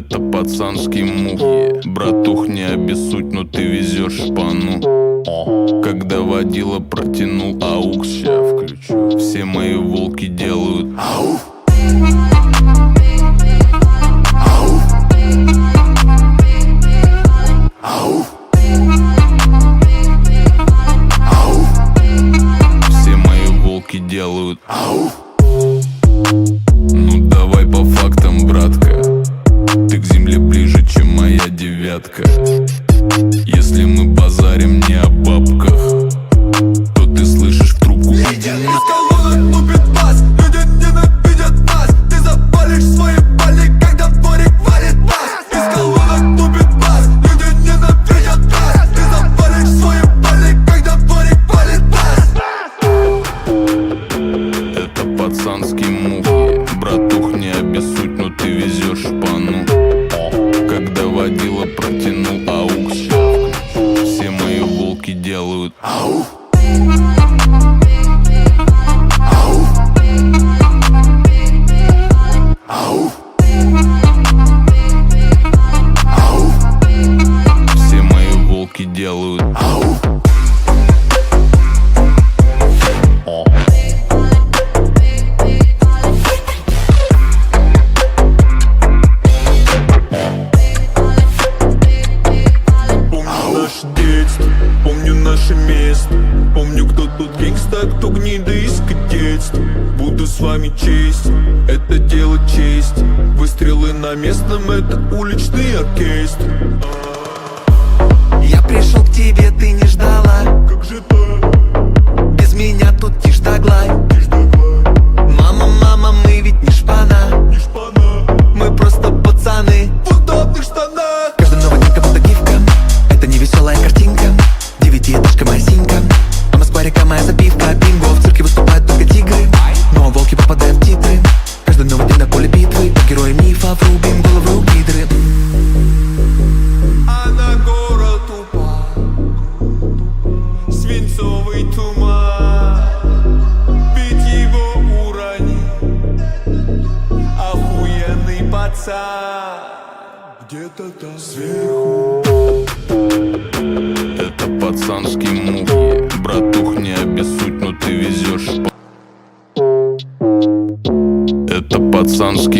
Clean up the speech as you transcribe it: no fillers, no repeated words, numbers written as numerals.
Это пацанский мух. Братух, не обессудь, но ты везешь шпану. Когда водила протянул аукс, ща включу. Все мои волки делают ауф. Все мои волки делают ауф. Ну давай по фактам, братка. Ты к земле ближе, чем моя девятка. Если мы базарим не о бабках, то ты слышишь в трубку: иди колонок лупит бас, люди ненавидят нас. Ты запалишь свои пали, когда дворик валит бас. Из колонок лупит бас, люди ненавидят нас. Ты запалишь свои пали, когда дворик валит бас. Это пацанский мух. Братух, не обессудь, но ты везешь шпану. Когда водила протянул аукс, все мои волки делают ауф. Все мои волки делают ауф. Наше детство, помню наше место. Помню, кто тут гангста, кто гнида из кадетства. Буду с вами честь, это дело чести. Выстрелы на местном, это уличный оркестр. Я пришел к тебе, ты не ждала. Как же так? Без меня тут тишь да гладь. Мама, мама, мы ведь не шпана. Не шпана, Мы просто пацаны в удобных штанах. Каждый новый день как будто гифка. Это не веселая картинка. Девятиэтажка моя синька. А Москва река моя запивка. Бинго, в цирке выступают только тигры. Но волки попадают в титры. Каждый новый день на поле битвы. По героям мифа врубим головы у гидры. А на город упал свинцовый туман. Ведь его уронил охуенный пацан. Где-то там сверху. Это пацанский мух. Братух, не обессудь, но ты везешь шпану. Это пацанский